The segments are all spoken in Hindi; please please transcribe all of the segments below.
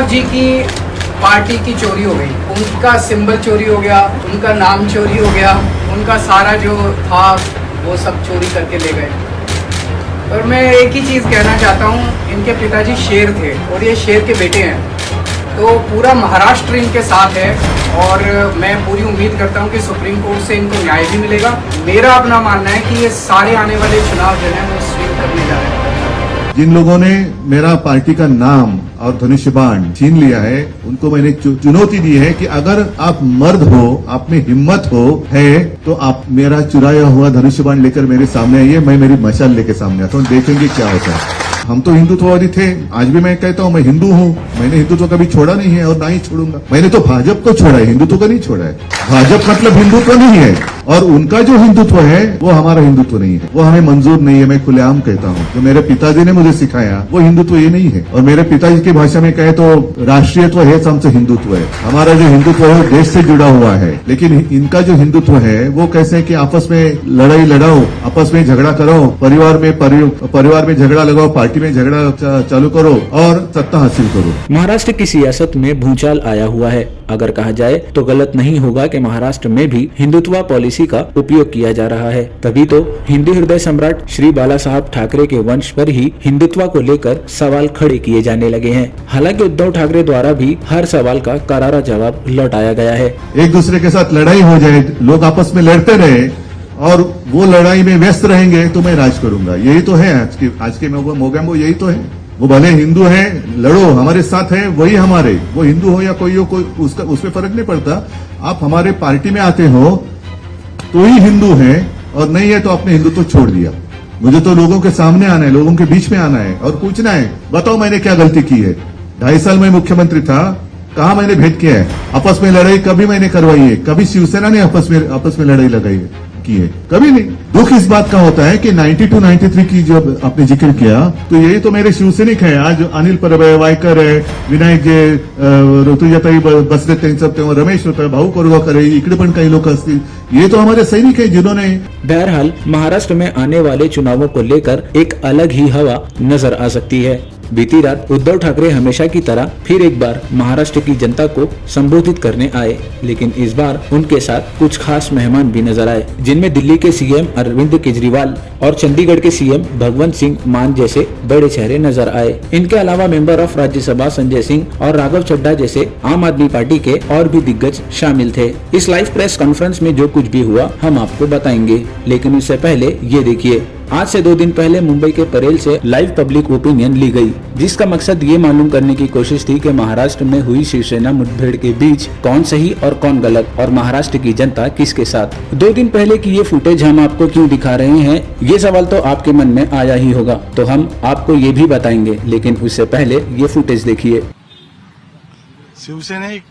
उद्धव जी की पार्टी की चोरी हो गई, उनका सिंबल चोरी हो गया, उनका नाम चोरी हो गया, उनका सारा जो था वो सब चोरी करके ले गए। और मैं एक ही चीज़ कहना चाहता हूँ, इनके पिताजी शेर थे और ये शेर के बेटे हैं, तो पूरा महाराष्ट्र इनके साथ है और मैं पूरी उम्मीद करता हूँ कि सुप्रीम कोर्ट से इनको न्याय भी मिलेगा। मेरा अपना मानना है कि ये सारे आने वाले चुनाव जो है वो स्वीप करने जा रहे हैं। जिन लोगों ने मेरा पार्टी का नाम और धनुष्य बाण छीन लिया है, उनको मैंने चुनौती दी है कि अगर आप मर्द हो, आप में हिम्मत है तो आप मेरा चुराया हुआ धनुष्य बाण लेकर मेरे सामने आइए, मैं मेरी मशाल लेकर सामने आता हूँ, देखेंगे क्या होता है। हम तो हिंदुत्ववादी थे, आज भी मैं कहता हूँ मैं हिंदू हूँ, मैंने हिंदुत्व कभी छोड़ा नहीं है और ना ही छोड़ूंगा। मैंने तो भाजपा को छोड़ा है, हिंदुत्व को नहीं छोड़ा है। भाजपा मतलब हिंदुत्व नहीं है और उनका जो हिंदुत्व है वो हमारा हिंदुत्व नहीं है, वो हमें मंजूर नहीं है। मैं खुलेआम कहता हूँ, जो मेरे पिताजी ने मुझे सिखाया वो हिंदुत्व ये नहीं है। और मेरे पिताजी की भाषा में कहे तो राष्ट्रीयत्व है, हमसे हिंदुत्व है। हमारा जो हिंदुत्व है देश से जुड़ा हुआ है, लेकिन इनका जो हिंदुत्व है वो कैसे है कि आपस में लड़ाई लड़ाओ, आपस में झगड़ा करो, परिवार में झगड़ा लगाओ, पार्टी में झगड़ा चालू करो और सत्ता हासिल करो। महाराष्ट्र की सियासत में भूचाल आया हुआ है। अगर कहा जाए तो गलत नहीं होगा कि महाराष्ट्र में भी हिंदुत्व पॉलिसी का उपयोग किया जा रहा है। तभी तो हिंदू हृदय सम्राट श्री बाला साहब ठाकरे के वंश पर ही हिंदुत्व को लेकर सवाल खड़े किए जाने लगे हैं। हालांकि उद्धव ठाकरे द्वारा भी हर सवाल का करारा जवाब लौटाया गया है। एक दूसरे के साथ लड़ाई हो जाए, लोग आपस में लड़ते रहे और वो लड़ाई में व्यस्त रहेंगे तो मैं राज करूंगा। यही तो है आज के मोगेम्बो, यही तो है। वो भले हिंदू है, लड़ो, हमारे साथ है, वही हमारे, वो हिंदू हो या कोई हो, कोई उसमें फर्क नहीं पड़ता। आप हमारे पार्टी में आते हो तो ही हिंदू है और नहीं है तो आपने हिंदुत्व छोड़ दिया। मुझे तो लोगों के सामने आना है, लोगों के बीच में आना है और पूछना है, बताओ मैंने क्या गलती की है। 2.5 साल में मुख्यमंत्री था, कहा मैंने भेद किया है? आपस में लड़ाई कभी मैंने करवाई है? कभी शिवसेना ने आपस में लड़ाई लगाई है की है? कभी नहीं। दुख इस बात का होता है कि 92-93 की जो आपने जिक्र किया, तो यही तो मेरे शिवसैनिक है। आज अनिल परब है, वायकर है, विनायक जे, ऋतुजाताई बसरे त्यांचं, तेव्हा रमेश होता, भाऊ कोरगावकर है, इकडे पण काही लोक असतील, ये तो हमारे सैनिक है जिन्होंने। बहरहाल महाराष्ट्र में आने वाले चुनावों को लेकर एक अलग ही हवा नजर आ सकती है। बीती रात उद्धव ठाकरे हमेशा की तरह फिर एक बार महाराष्ट्र की जनता को संबोधित करने आए, लेकिन इस बार उनके साथ कुछ खास मेहमान भी नजर आए, जिनमें दिल्ली के सीएम अरविंद केजरीवाल और चंडीगढ़ के सीएम भगवंत सिंह मान जैसे बड़े चेहरे नजर आए। इनके अलावा मेंबर ऑफ राज्यसभा संजय सिंह और राघव चड्ढा जैसे आम आदमी पार्टी के और भी दिग्गज शामिल थे। इस लाइव प्रेस कॉन्फ्रेंस में जो कुछ भी हुआ हम आपको बताएंगे, लेकिन उससे पहले ये देखिए, आज से 2 दिन पहले मुंबई के परेल से लाइव पब्लिक ओपिनियन ली गई, जिसका मकसद ये मालूम करने की कोशिश थी कि महाराष्ट्र में हुई शिवसेना मुठभेड़ के बीच कौन सही और कौन गलत और महाराष्ट्र की जनता किसके साथ। 2 दिन पहले की ये फुटेज हम आपको क्यों दिखा रहे हैं, ये सवाल तो आपके मन में आया ही होगा, तो हम आपको ये भी बताएंगे, लेकिन उससे पहले ये फुटेज देखिए। शिवसैनिक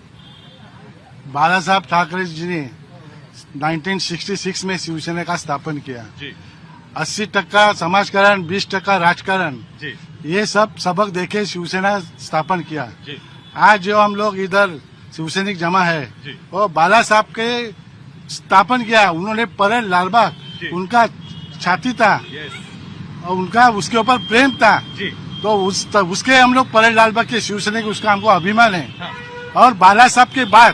बाला साहब ठाकरे जी ने 1966 में शिवसेना का स्थापन किया। 80% समाजकारण, 20% राजकारण, ये सब सबक देखे शिवसेना स्थापन किया। आज जो हम लोग इधर शिवसैनिक जमा है वो बाला साहब के स्थापन किया। उन्होंने परेल लालबाग, उनका छाती था और उनका उसके ऊपर प्रेम था, तो उसके हम लोग परेल लालबाग के शिवसैनिक, उसका हमको अभिमान है। और बाला साहब के बाद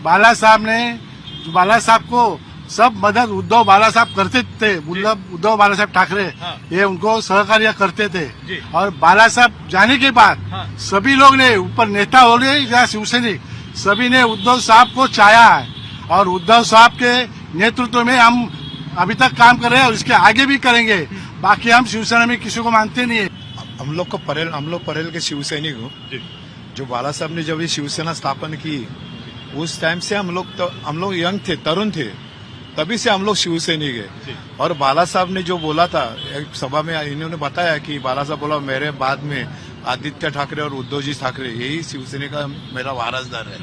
बाला साहब को सब मदद उद्धव बाला साहब करते थे। उद्धव बाला साहब ठाकरे ये उनको सहकार्य करते थे। और बाला साहब जाने के बाद सभी लोग ने, ऊपर नेता हो गए या शिवसैनिक, सभी ने उद्धव साहब को चाहा है और उद्धव साहब के नेतृत्व में हम अभी तक काम कर रहे हैं और इसके आगे भी करेंगे। बाकी हम शिवसेना में किसी को मानते नहीं है। हम लोग परेल के शिवसैनिक हो। जो बाला साहब ने जब ये शिवसेना स्थापन की, उस टाइम से हम लोग यंग थे, तरुण थे, तभी से हम लोग शिवसैनिक है। और बाला साहब ने जो बोला था एक सभा में, इन्होंने बताया कि बाला साहब बोला मेरे बाद में आदित्य ठाकरे और उद्धव जी ठाकरे यही शिवसेना का मेरा वारसदार है।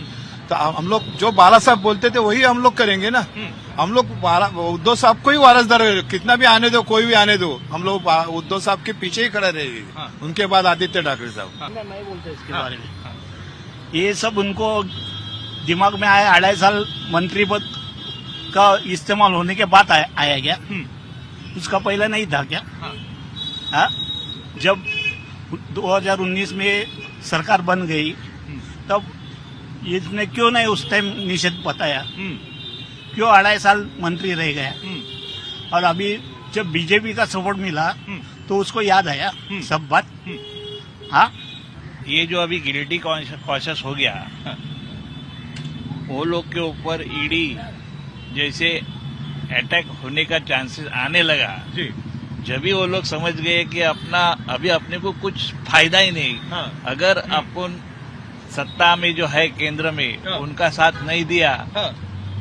तो हम लोग जो बाला साहब बोलते थे वही हम लोग करेंगे ना। हम लोग उद्धव साहब को ही वारसदार है, कितना भी आने दो, कोई भी आने दो, हम लोग उद्धव साहब के पीछे ही खड़े रहेंगे। उनके बाद आदित्य ठाकरे साहब। नहीं बोलते इसके बारे में, ये सब उनको दिमाग में आया। 2.5 साल मंत्री पद का इस्तेमाल होने के बाद आया गया, उसका पहले नहीं था क्या? जब 2019 में सरकार बन गई तब इसने क्यों नहीं उस टाइम निषेध बताया, क्यों 2.5 साल मंत्री रह गया, और अभी जब बीजेपी का सपोर्ट मिला तो उसको याद आया सब बात। हाँ, ये जो अभी गिल्टी कॉन्शियस हो गया, वो लोग के ऊपर ईडी जैसे अटैक होने का चांसेस आने लगा जी, जब भी वो लोग समझ गए कि अभी अपने को कुछ फायदा ही नहीं। हाँ। अगर अपन सत्ता में जो है केंद्र में, हाँ, उनका साथ नहीं दिया, हाँ,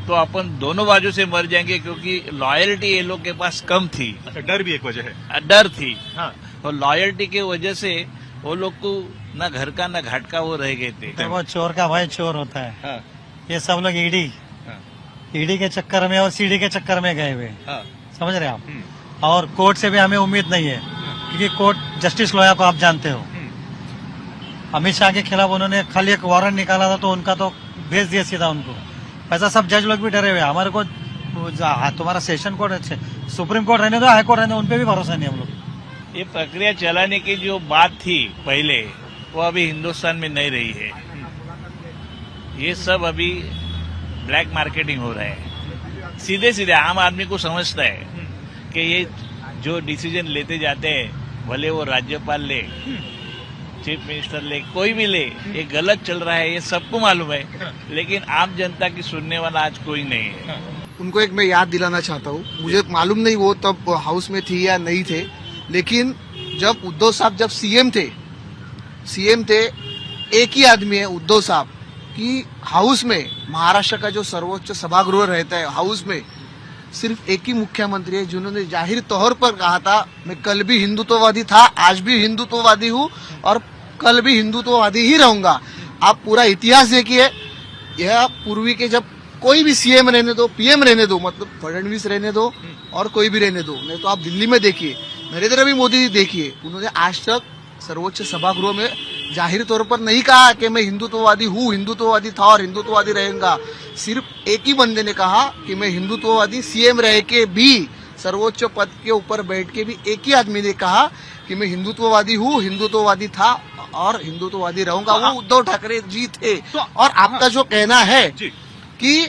तो अपन दोनों बाजू से मर जाएंगे, क्योंकि लॉयल्टी ये लोग के पास कम थी। अच्छा, डर भी एक वजह है। डर थी। हाँ। और लॉयल्टी के वजह से वो लोग को ना घर का ना घाट का वो रह गए थे। तो वो चोर का भाई चोर होता है। हाँ। ये सब लोग ईडी के चक्कर में और सीडी के चक्कर में गए हुए। हाँ। समझ रहे आप। और कोर्ट से भी हमें उम्मीद नहीं है, क्योंकि कोर्ट जस्टिस लोया को आप जानते हो, अमित शाह के खिलाफ उन्होंने खाली एक वारंट निकाला था तो उनका तो भेज दिया सीधा उनको। ऐसा सब जज लोग भी डरे हुए। हमारे को तुम्हारा सेशन कोर्ट, सुप्रीम कोर्ट रहने दो, हाई कोर्ट रहने दो, उन पे भी भरोसा नहीं हम लोग। ये प्रक्रिया चलाने की जो बात थी पहले, वो अभी हिंदुस्तान में नहीं रही है। ये सब अभी ब्लैक मार्केटिंग हो रहा है। सीधे सीधे आम आदमी को समझता है कि ये जो डिसीजन लेते जाते हैं, भले वो राज्यपाल ले, चीफ मिनिस्टर ले, कोई भी ले, ये गलत चल रहा है, ये सबको मालूम है, लेकिन आम जनता की सुनने वाला आज कोई नहीं है। उनको एक मैं याद दिलाना चाहता हूँ, मुझे मालूम नहीं वो तब हाउस में थी या नहीं थे, लेकिन जब उद्धव साहब जब सीएम थे, एक ही आदमी है उद्धव साहब, कि हाउस में, महाराष्ट्र का जो सर्वोच्च सभागृह रहता है, हाउस में सिर्फ एक ही मुख्यमंत्री है जिन्होंने जाहिर तौर पर कहा था मैं कल भी हिंदुत्ववादी था, आज भी हिंदुत्ववादी हूँ और कल भी हिंदुत्ववादी ही रहूंगा। आप पूरा इतिहास देखिए, यह पूर्वी के जब कोई भी सीएम रहने दो, पीएम रहने दो, मतलब फडणवीस रहने दो और कोई भी रहने दो, नहीं तो आप दिल्ली में देखिए, नरेंद्र मोदी जी देखिए, उन्होंने आज तक सर्वोच्च सभागृह में जाहिर तौर पर नहीं कहा कि मैं हिंदुत्ववादी हूँ, हिंदुत्ववादी था और हिंदुत्ववादी रहेगा। सिर्फ एक ही बंदे ने कहा कि मैं हिंदुत्ववादी, सीएम रह के भी, सर्वोच्च पद के ऊपर बैठ के भी एक ही आदमी ने कहा कि मैं हिंदुत्ववादी हूँ, हिंदुत्ववादी था और हिंदुत्ववादी रहूंगा। वो उद्धव ठाकरे जी थे। और आपका जो कहना है कि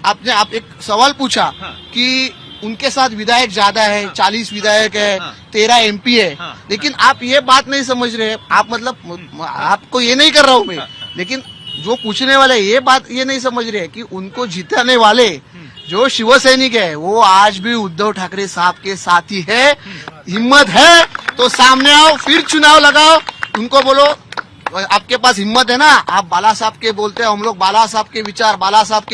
आप एक सवाल पूछा कि उनके साथ विधायक ज्यादा है, 40 विधायक है, 13 एमपी है, लेकिन आप ये बात नहीं समझ रहे। आप मतलब आपको ये नहीं कर रहा हूं मैं, लेकिन जो पूछने वाले ये बात ये नहीं समझ रहे कि उनको जिताने वाले जो शिवसैनिक है वो आज भी उद्धव ठाकरे साहब के साथ ही है। हिम्मत है तो सामने आओ, फिर चुनाव लगाओ, उनको बोलो आपके पास हिम्मत है ना, आप बाला साहब के बोलते हैं, हम लोग बाला साहब के विचार, बाला साहब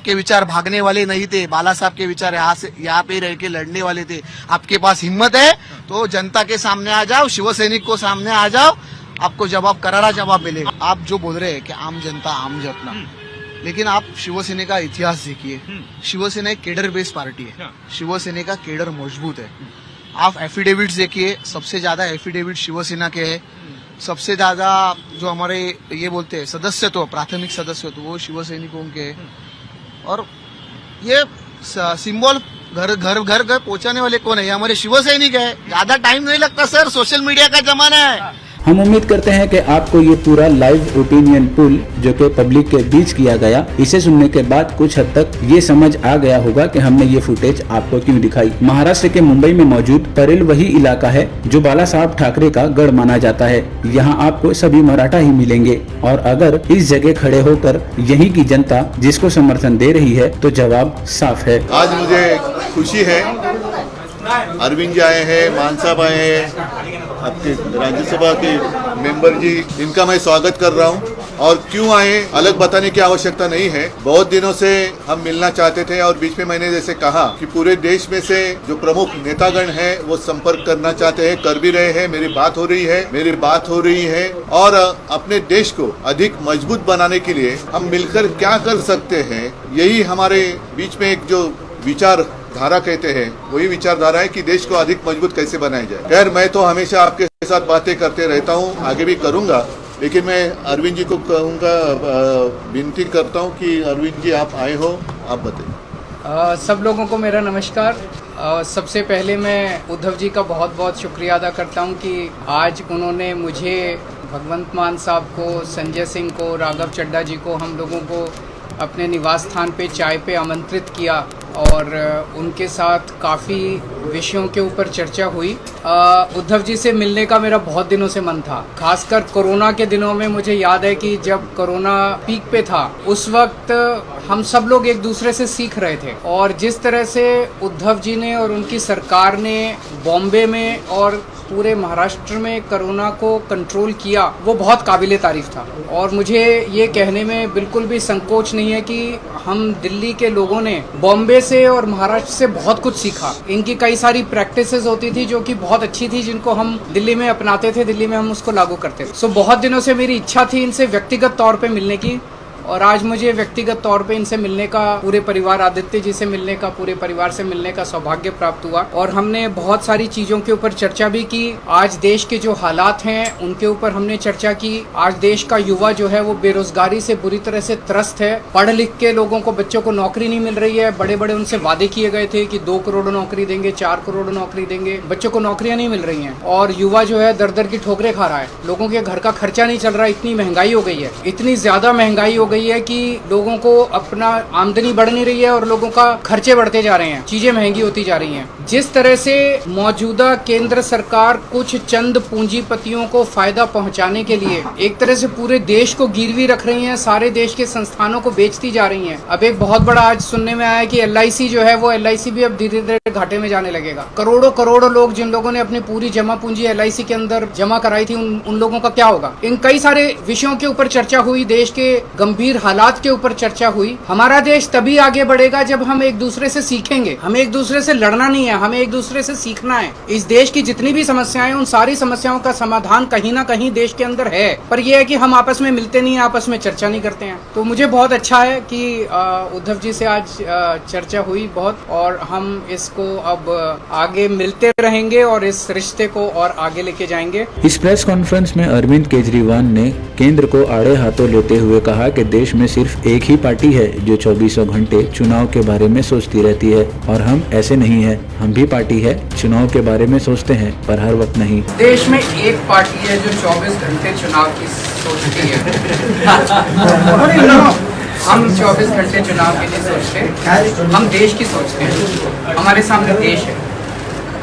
के विचार भागने वाले नहीं थे, बाला साहब के विचार यहाँ पे रह के लड़ने वाले थे। आपके पास हिम्मत है तो जनता के सामने आ जाओ, शिवसैनिक को सामने आ जाओ, आपको जवाब, करारा जवाब मिलेगा। आप जो बोल रहे हैं कि आम जनता आम जतना, लेकिन आप शिवसेना का इतिहास देखिए, शिवसेना एक केडर बेस्ड पार्टी है, शिवसेना का केडर मजबूत है। आप एफिडेविट देखिए, सबसे ज्यादा एफिडेविट शिवसेना के है, सबसे ज्यादा जो हमारे ये बोलते हैं सदस्यत्व, प्राथमिक सदस्यत्व, वो शिवसैनिकों के। और ये सिंबल घर घर घर घर पहुंचाने वाले कौन है? हमारे शिवसैनिक है। ज्यादा टाइम नहीं लगता सर, सोशल मीडिया का जमाना है। हम उम्मीद करते हैं कि आपको ये पूरा लाइव ओपिनियन पोल जो कि पब्लिक के बीच किया गया, इसे सुनने के बाद कुछ हद तक ये समझ आ गया होगा कि हमने ये फुटेज आपको क्यों दिखाई। महाराष्ट्र के मुंबई में मौजूद परेल वही इलाका है जो बाला साहब ठाकरे का गढ़ माना जाता है। यहाँ आपको सभी मराठा ही मिलेंगे, और अगर इस जगह खड़े होकर यहीं की जनता जिसको समर्थन दे रही है तो जवाब साफ है। आज मुझे खुशी है, अरविंद जी आए हैं, मान साहब आए हैं, आपके राज्यसभा के मेंबर जी, इनका मैं स्वागत कर रहा हूं। और क्यों आए अलग बताने की आवश्यकता नहीं है, बहुत दिनों से हम मिलना चाहते थे और बीच में मैंने जैसे कहा कि पूरे देश में से जो प्रमुख नेतागण हैं वो संपर्क करना चाहते हैं, कर भी रहे हैं, मेरी बात हो रही है और अपने देश को अधिक मजबूत बनाने के लिए हम मिलकर क्या कर सकते हैं, यही हमारे बीच में एक जो विचार धारा कहते हैं, वही विचारधारा है कि देश को अधिक मजबूत कैसे बनाया जाए। खैर, मैं तो हमेशा आपके साथ बातें करते रहता हूँ, आगे भी करूँगा, लेकिन मैं अरविंद जी को कहूँगा, विनती करता हूँ कि अरविंद जी आप आए हो, आप बताइए। सब लोगों को मेरा नमस्कार। सबसे पहले मैं उद्धव जी का बहुत बहुत शुक्रिया अदा करता हूं कि आज उन्होंने मुझे भगवंत मान साहब को, संजय सिंह को, राघव चड्ढा जी को, हम लोगों को अपने निवास स्थान पे चाय पे आमंत्रित किया और उनके साथ काफ़ी विषयों के ऊपर चर्चा हुई। उद्धव जी से मिलने का मेरा बहुत दिनों से मन था। खासकर कोरोना के दिनों में मुझे याद है कि जब कोरोना पीक पे था उस वक्त हम सब लोग एक दूसरे से सीख रहे थे और जिस तरह से उद्धव जी ने और उनकी सरकार ने बॉम्बे में और पूरे महाराष्ट्र में कोरोना को कंट्रोल किया वो बहुत काबिले तारीफ था। और मुझे ये कहने में बिल्कुल भी संकोच नहीं है कि हम दिल्ली के लोगों ने बॉम्बे से और महाराष्ट्र से बहुत कुछ सीखा। इनकी कई सारी प्रैक्टिसेस होती थी जो कि बहुत अच्छी थी, जिनको हम दिल्ली में अपनाते थे, दिल्ली में हम उसको लागू करते थे। सो बहुत दिनों से मेरी इच्छा थी इनसे व्यक्तिगत तौर पे मिलने की और आज मुझे व्यक्तिगत तौर पे इनसे मिलने का, पूरे परिवार आदित्य जी से मिलने का, पूरे परिवार से मिलने का सौभाग्य प्राप्त हुआ और हमने बहुत सारी चीज़ों के ऊपर चर्चा भी की। आज देश के जो हालात हैं उनके ऊपर हमने चर्चा की। आज देश का युवा जो है वो बेरोजगारी से बुरी तरह से त्रस्त है। पढ़ लिख के लोगों को, बच्चों को नौकरी नहीं मिल रही है। बड़े बड़े उनसे वादे किए गए थे कि 2 करोड़ नौकरी देंगे, 4 करोड़ नौकरी देंगे, बच्चों को नौकरियां नहीं मिल रही हैं और युवा जो है दर दर की ठोकरें खा रहा है। लोगों के घर का खर्चा नहीं चल रहा, इतनी महंगाई हो गई है, इतनी ज्यादा महंगाई हो गई है कि लोगों को अपना आमदनी बढ़ नहीं रही है और लोगों का खर्चे बढ़ते जा रहे हैं, चीजें महंगी होती जा रही हैं। जिस तरह से मौजूदा केंद्र सरकार कुछ चंद पूंजीपतियों को फायदा पहुंचाने के लिए एक तरह से पूरे देश को गिरवी रख रही हैं, सारे देश के संस्थानों को बेचती जा रही हैं। अब एक बहुत बड़ा आज सुनने में आया कि LIC जो है वो LIC भी अब धीरे धीरे घाटे में जाने लगेगा। करोड़ों करोड़ों लोग जिन लोगों ने अपनी पूरी जमा पूंजी LIC के अंदर जमा कराई थी उन लोगों का क्या होगा। इन कई सारे विषयों के ऊपर चर्चा हुई, देश के गंभीर हालात के ऊपर चर्चा हुई। हमारा देश तभी आगे बढ़ेगा जब हम एक दूसरे से सीखेंगे। हमें एक दूसरे से लड़ना नहीं है, हमें एक दूसरे से सीखना है। इस देश की जितनी भी समस्याएं, उन सारी समस्याओं का समाधान कहीं ना कहीं देश के अंदर है, पर यह है कि हम आपस में मिलते नहीं, आपस में चर्चा नहीं करते हैं। तो मुझे बहुत अच्छा है कि उद्धव जी से आज चर्चा हुई बहुत, और हम इसको अब आगे मिलते रहेंगे और इस रिश्ते को और आगे लेके जाएंगे। इस प्रेस कॉन्फ्रेंस में अरविंद केजरीवाल ने केंद्र को आड़े हाथों लेते हुए कहा कि देश में सिर्फ एक ही पार्टी है जो 24 घंटे चुनाव के बारे में सोचती रहती है और हम ऐसे नहीं है। हम भी पार्टी है, चुनाव के बारे में सोचते हैं पर हर वक्त नहीं। देश में एक पार्टी है जो 24 घंटे चुनाव की सोचती है। हम 24 घंटे चुनाव की नहीं सोचते, हम देश की सोचते हैं। हमारे सामने देश है,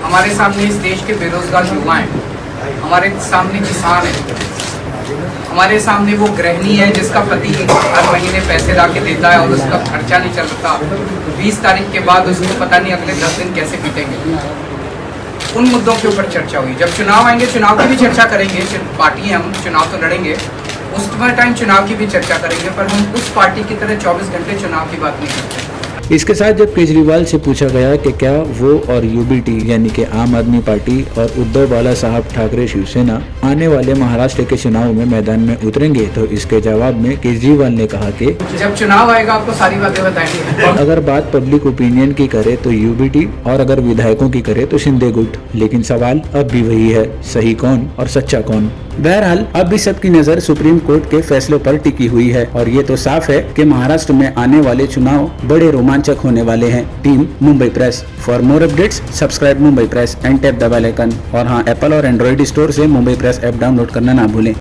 हमारे सामने इस देश के बेरोजगार युवा हैं, हमारे सामने किसान है, हमारे सामने वो गृहिणी है जिसका पति हर महीने पैसे ला के देता है और उसका खर्चा नहीं चलता। 20 तारीख के बाद उसको पता नहीं अगले 10 दिन कैसे बीतेंगे। उन मुद्दों के ऊपर चर्चा हुई। जब चुनाव आएंगे चुनाव की भी चर्चा करेंगे, पार्टी है, हम चुनाव तो लड़ेंगे, उस टाइम चुनाव की भी चर्चा करेंगे, पर हम उस पार्टी की तरह 24 घंटे चुनाव की बात नहीं करते। इसके साथ जब केजरीवाल से पूछा गया कि क्या वो और UBT यानी कि आम आदमी पार्टी और उद्धव बाला साहब ठाकरे शिवसेना आने वाले महाराष्ट्र के चुनाव में मैदान में उतरेंगे, तो इसके जवाब में केजरीवाल ने कहा कि जब चुनाव आएगा आपको सारी बातें बताएंगे। अगर बात पब्लिक ओपिनियन की करे तो UBT और अगर विधायकों की करे तो शिंदे गुट। लेकिन सवाल अब भी वही है, सही कौन और सच्चा कौन। बहरहाल अब भी सबकी नजर सुप्रीम कोर्ट के फैसलों पर टिकी हुई है और ये तो साफ है कि महाराष्ट्र में आने वाले चुनाव बड़े रोमांचक होने वाले हैं। Team Mumbai press. For more updates subscribe Mumbai press and tap the bell icon. और हाँ, एप्पल और एंड्रॉइड स्टोर से मुंबई प्रेस ऐप डाउनलोड करना ना भूलें।